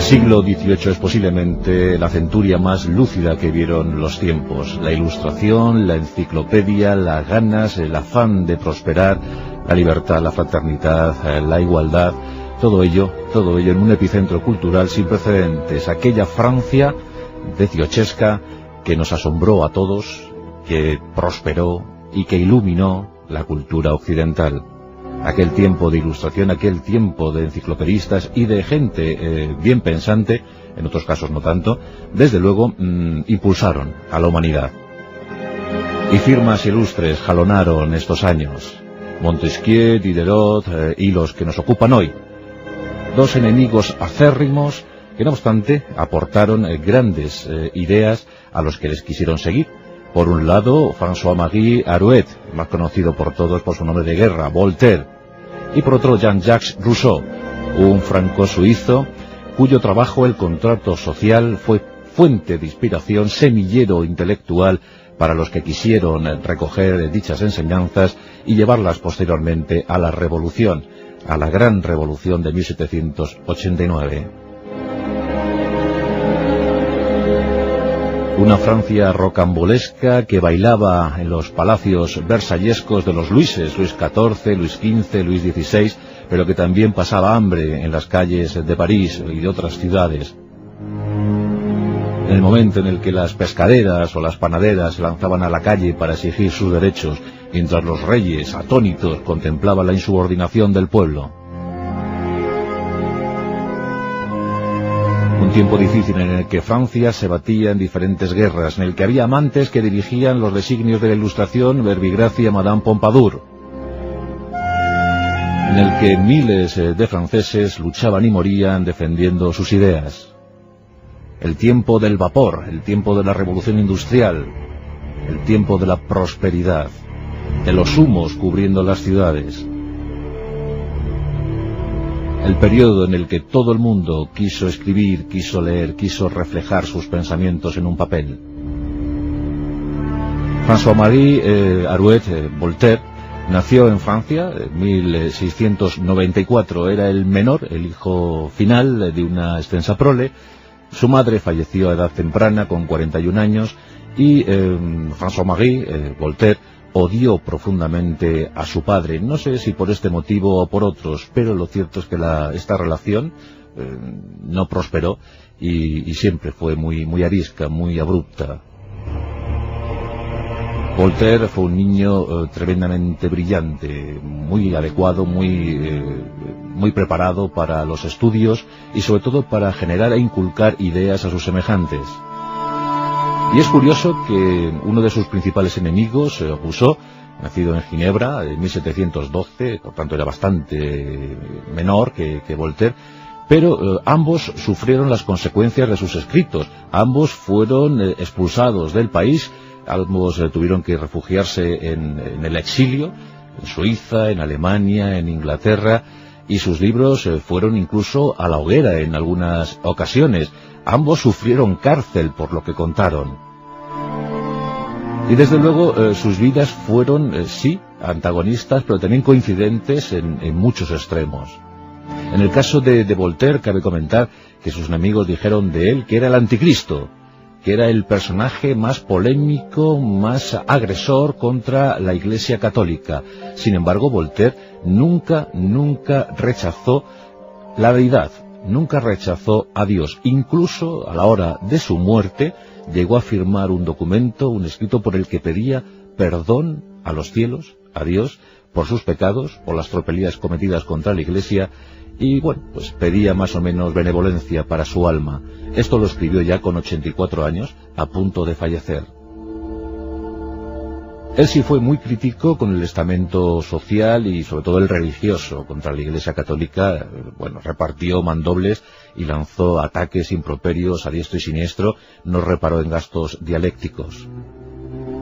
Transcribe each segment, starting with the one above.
siglo XVIII es posiblemente la centuria más lúcida que vieron los tiempos. La Ilustración, la enciclopedia, las ganas, el afán de prosperar, la libertad, la fraternidad, la igualdad, todo ello en un epicentro cultural sin precedentes. Aquella Francia XVIII que nos asombró a todos, que prosperó y que iluminó la cultura occidental. Aquel tiempo de Ilustración, aquel tiempo de enciclopedistas y de gente bien pensante, en otros casos no tanto, desde luego impulsaron a la humanidad. Y firmas ilustres jalonaron estos años: Montesquieu, Diderot y los que nos ocupan hoy. Dos enemigos acérrimos que no obstante aportaron grandes ideas a los que les quisieron seguir. Por un lado, François-Marie Arouet, más conocido por todos por su nombre de guerra, Voltaire, y por otro Jean-Jacques Rousseau, un franco-suizo cuyo trabajo, El contrato social, fue fuente de inspiración, semillero intelectual para los que quisieron recoger dichas enseñanzas y llevarlas posteriormente a la revolución, a la gran revolución de 1789. Una Francia rocambolesca que bailaba en los palacios versallescos de los Luises, Luis XIV, Luis XV, Luis XVI, pero que también pasaba hambre en las calles de París y de otras ciudades. En el momento en el que las pescaderas o las panaderas se lanzaban a la calle para exigir sus derechos, mientras los reyes, atónitos, contemplaban la insubordinación del pueblo. Un tiempo difícil en el que Francia se batía en diferentes guerras, en el que había amantes que dirigían los designios de la Ilustración, Verbigracia, Madame Pompadour, en el que miles de franceses luchaban y morían defendiendo sus ideas. El tiempo del vapor, el tiempo de la revolución industrial, el tiempo de la prosperidad, de los humos cubriendo las ciudades. El periodo en el que todo el mundo quiso escribir, quiso leer, quiso reflejar sus pensamientos en un papel. François-Marie Arouet, Voltaire, nació en Francia en 1694. Era el menor, el hijo final de una extensa prole. Su madre falleció a edad temprana, con 41 años, y François-Marie Voltaire odió profundamente a su padre. No sé si por este motivo o por otros, pero lo cierto es que esta relación no prosperó y siempre fue muy arisca, muy abrupta. Voltaire fue un niño tremendamente brillante, muy adecuado, muy preparado para los estudios y sobre todo para generar e inculcar ideas a sus semejantes. Y es curioso que uno de sus principales enemigos, Rousseau, nacido en Ginebra en 1712, por tanto era bastante menor que Voltaire, pero ambos sufrieron las consecuencias de sus escritos. Ambos fueron expulsados del país, ambos tuvieron que refugiarse en el exilio, en Suiza, en Alemania, en Inglaterra, y sus libros fueron incluso a la hoguera en algunas ocasiones. Ambos sufrieron cárcel por lo que contaron. Y desde luego sus vidas fueron, sí, antagonistas, pero también coincidentes en muchos extremos. En el caso de Voltaire cabe comentar que sus enemigos dijeron de él que era el anticristo, que era el personaje más polémico, más agresor contra la Iglesia católica. Sin embargo, Voltaire nunca rechazó la deidad. Nunca rechazó a Dios. Incluso a la hora de su muerte llegó a firmar un documento, un escrito por el que pedía perdón a los cielos, a Dios, por sus pecados, por las tropelías cometidas contra la Iglesia y, bueno, pues pedía más o menos benevolencia para su alma. Esto lo escribió ya con 84 años, a punto de fallecer. Él sí fue muy crítico con el estamento social y sobre todo el religioso contra la Iglesia católica. Bueno, repartió mandobles y lanzó ataques improperios a diestro y siniestro, no reparó en gastos dialécticos.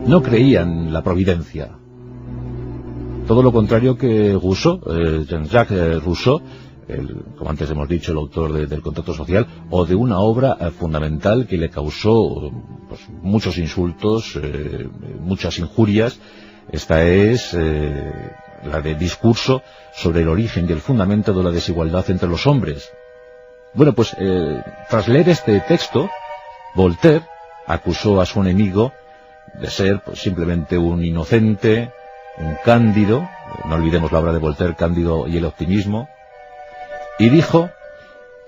No creía en la providencia. Todo lo contrario que Rousseau, Jean-Jacques Rousseau, como antes hemos dicho, el autor del contrato social, o de una obra fundamental que le causó pues, muchos insultos, muchas injurias. Esta es la de Discurso sobre el origen y el fundamento de la desigualdad entre los hombres, Bueno, pues tras leer este texto, Voltaire acusó a su enemigo de ser pues, simplemente un inocente, un Cándido, no olvidemos la obra de Voltaire, Cándido y el optimismo, y dijo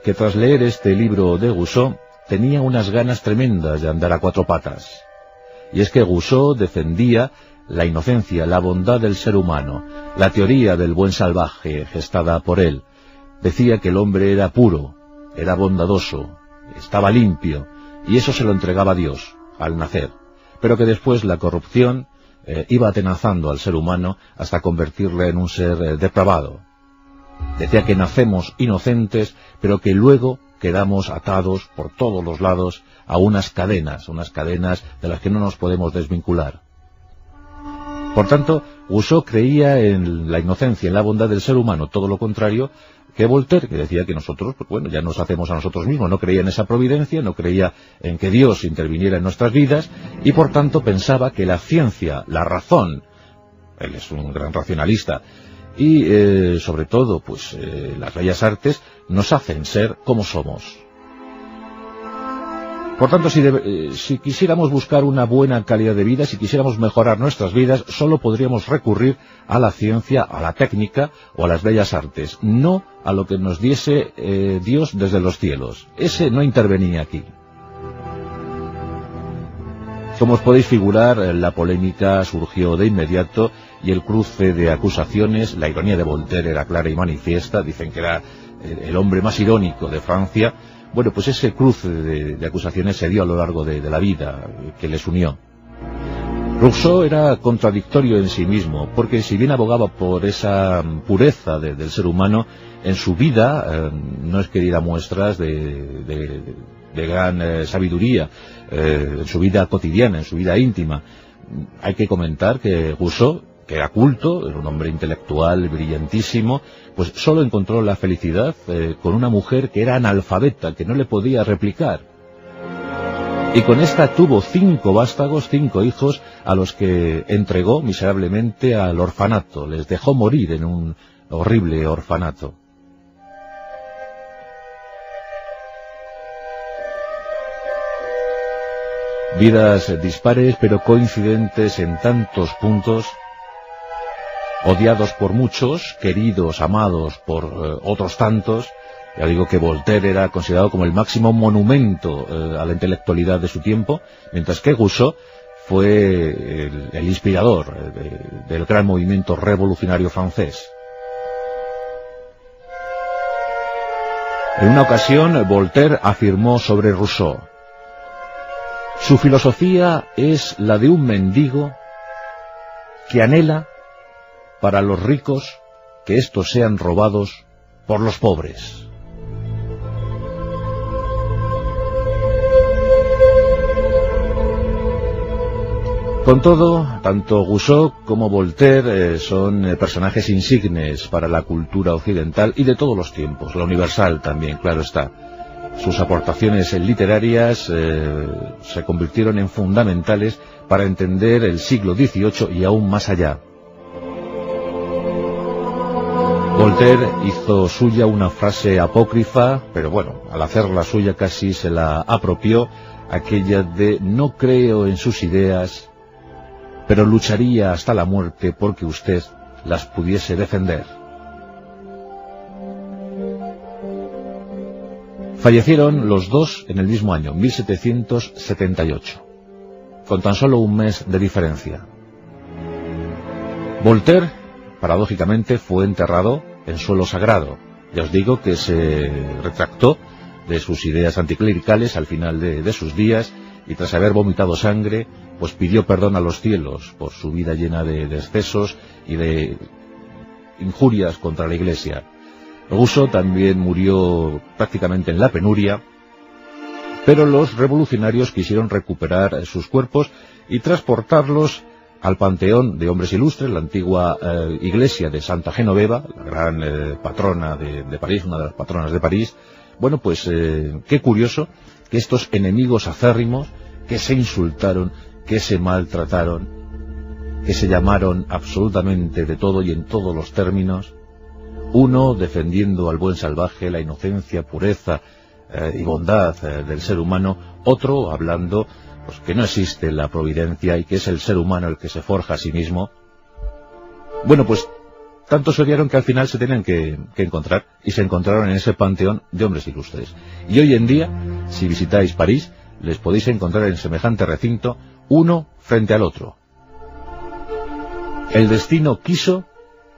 que tras leer este libro de Rousseau tenía unas ganas tremendas de andar a cuatro patas. Y es que Rousseau defendía la inocencia, la bondad del ser humano, la teoría del buen salvaje gestada por él. Decía que el hombre era puro, era bondadoso, estaba limpio, y eso se lo entregaba a Dios al nacer, pero que después la corrupción iba atenazando al ser humano hasta convertirle en un ser depravado. Decía que nacemos inocentes, pero que luego quedamos atados por todos los lados a unas cadenas de las que no nos podemos desvincular. Por tanto, Rousseau creía en la inocencia, en la bondad del ser humano, todo lo contrario que Voltaire, que decía que nosotros, pues bueno, ya nos hacemos a nosotros mismos, no creía en esa providencia, no creía en que Dios interviniera en nuestras vidas, y por tanto pensaba que la ciencia, la razón, él es un gran racionalista, y sobre todo, pues las bellas artes nos hacen ser como somos. Por tanto, si quisiéramos buscar una buena calidad de vida, si quisiéramos mejorar nuestras vidas, solo podríamos recurrir a la ciencia, a la técnica o a las bellas artes, no a lo que nos diese Dios desde los cielos. Ese no intervenía aquí. Como os podéis figurar, la polémica surgió de inmediato y el cruce de acusaciones, la ironía de Voltaire era clara y manifiesta, dicen que era el hombre más irónico de Francia. Bueno, pues ese cruce de acusaciones se dio a lo largo de la vida que les unió. Rousseau era contradictorio en sí mismo, porque si bien abogaba por esa pureza del ser humano, en su vida no es que diera muestras de gran sabiduría, en su vida cotidiana, en su vida íntima. Hay que comentar que Rousseau, que era culto, era un hombre intelectual brillantísimo, pues solo encontró la felicidad con una mujer que era analfabeta, que no le podía replicar. Y con esta tuvo 5 vástagos, 5 hijos, a los que entregó miserablemente al orfanato, les dejó morir en un horrible orfanato. Vidas dispares pero coincidentes en tantos puntos, odiados por muchos, queridos, amados por otros tantos. Ya digo que Voltaire era considerado como el máximo monumento a la intelectualidad de su tiempo, mientras que Rousseau fue el inspirador del gran movimiento revolucionario francés. En una ocasión, Voltaire afirmó sobre Rousseau: su filosofía es la de un mendigo que anhela para los ricos que estos sean robados por los pobres. Con todo, tanto Rousseau como Voltaire son personajes insignes para la cultura occidental y de todos los tiempos, la universal también, claro está. Sus aportaciones literarias se convirtieron en fundamentales para entender el siglo XVIII y aún más allá. Voltaire hizo suya una frase apócrifa, pero bueno, al hacerla suya casi se la apropió, aquella de: no creo en sus ideas, pero lucharía hasta la muerte porque usted las pudiese defender. Fallecieron los dos en el mismo año, 1778, con tan solo un mes de diferencia. Voltaire, paradójicamente, fue enterrado en suelo sagrado. Ya os digo que se retractó de sus ideas anticlericales al final de sus días, y tras haber vomitado sangre, pues pidió perdón a los cielos por su vida llena de excesos y de injurias contra la Iglesia. Rousseau también murió prácticamente en la penuria, pero los revolucionarios quisieron recuperar sus cuerpos y transportarlos al Panteón de Hombres Ilustres, la antigua iglesia de Santa Genoveva, la gran patrona de París, una de las patronas de París. Bueno, pues qué curioso que estos enemigos acérrimos, que se insultaron, que se maltrataron, que se llamaron absolutamente de todo y en todos los términos, uno defendiendo al buen salvaje, la inocencia, pureza y bondad del ser humano, otro hablando pues que no existe la providencia y que es el ser humano el que se forja a sí mismo. Bueno, pues tanto se odiaron que al final se tenían que encontrar, y se encontraron en ese panteón de hombres ilustres. Y hoy en día, si visitáis París, les podéis encontrar en semejante recinto, uno frente al otro. El destino quiso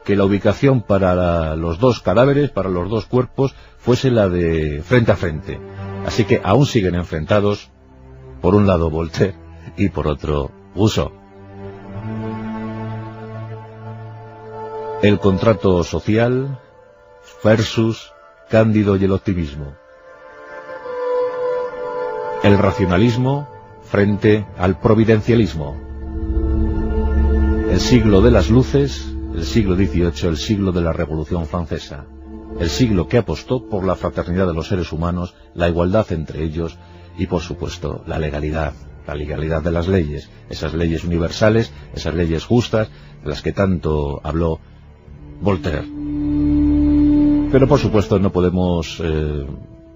que la ubicación para los dos cadáveres, para los dos cuerpos, fuese la de frente a frente. Así que aún siguen enfrentados, por un lado Voltaire y por otro Rousseau. El contrato social versus Cándido y el optimismo. El racionalismo frente al providencialismo. El siglo de las luces, el siglo XVIII, el siglo de la Revolución Francesa. El siglo que apostó por la fraternidad de los seres humanos, la igualdad entre ellos y, por supuesto, la legalidad de las leyes, esas leyes universales, esas leyes justas, de las que tanto habló Voltaire. Pero, por supuesto, no podemos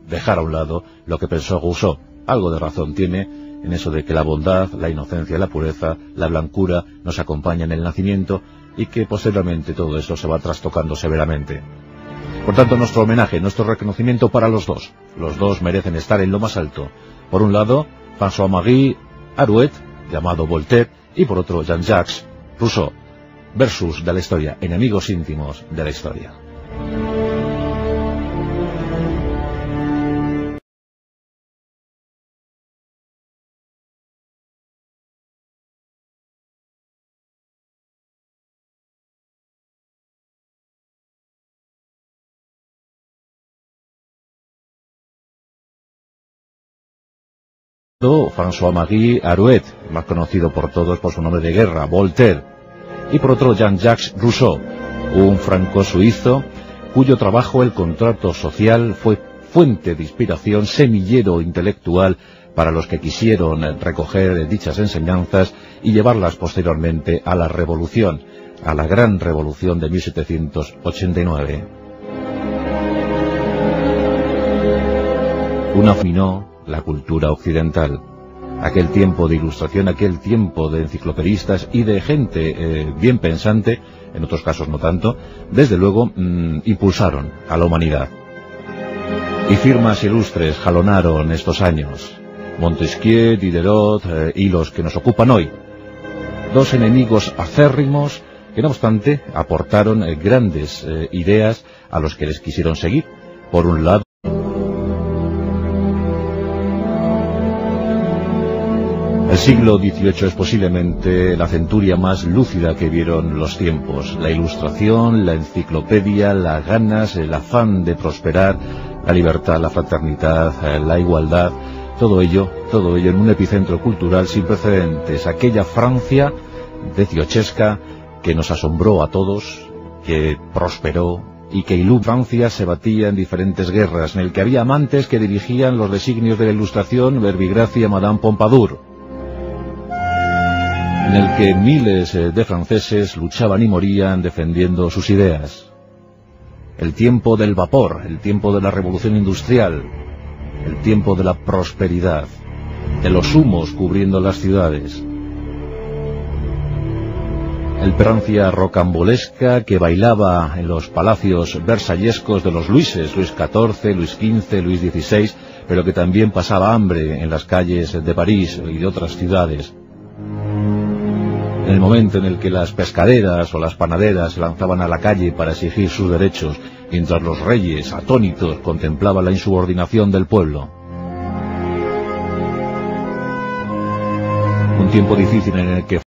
dejar a un lado lo que pensó Rousseau. Algo de razón tiene en eso de que la bondad, la inocencia, la pureza, la blancura nos acompañan en el nacimiento y que posteriormente todo eso se va trastocando severamente. Por tanto, nuestro homenaje, nuestro reconocimiento para los dos. Los dos merecen estar en lo más alto. Por un lado, François-Marie Arouet, llamado Voltaire, y por otro, Jean-Jacques Rousseau, versus de la historia, enemigos íntimos de la historia. François-Marie Arouet, más conocido por todos por su nombre de guerra, Voltaire, y por otro Jean-Jacques Rousseau, un franco-suizo cuyo trabajo, El contrato social, fue fuente de inspiración, semillero intelectual para los que quisieron recoger dichas enseñanzas y llevarlas posteriormente a la revolución, a la gran revolución de 1789. Afinó la cultura occidental. Aquel tiempo de ilustración, aquel tiempo de enciclopedistas y de gente bien pensante, en otros casos no tanto, desde luego impulsaron a la humanidad. Y firmas ilustres jalonaron estos años. Montesquieu, Diderot y los que nos ocupan hoy. Dos enemigos acérrimos que no obstante aportaron grandes ideas a los que les quisieron seguir. Por un lado, el siglo XVIII es posiblemente la centuria más lúcida que vieron los tiempos. La ilustración, la enciclopedia, las ganas, el afán de prosperar, la libertad, la fraternidad, la igualdad, todo ello en un epicentro cultural sin precedentes. Aquella Francia XVIII que nos asombró a todos, que prosperó y que Francia se batía en diferentes guerras, en el que había amantes que dirigían los designios de la ilustración, Verbigracia, Madame Pompadour, en el que miles de franceses luchaban y morían defendiendo sus ideas. El tiempo del vapor, el tiempo de la revolución industrial, el tiempo de la prosperidad, de los humos cubriendo las ciudades. El Francia rocambolesca que bailaba en los palacios versallescos de los Luises, Luis XIV, Luis XV, Luis XVI, pero que también pasaba hambre en las calles de París y de otras ciudades. En el momento en el que las pescaderas o las panaderas se lanzaban a la calle para exigir sus derechos, mientras los reyes, atónitos, contemplaban la insubordinación del pueblo. Un tiempo difícil en el que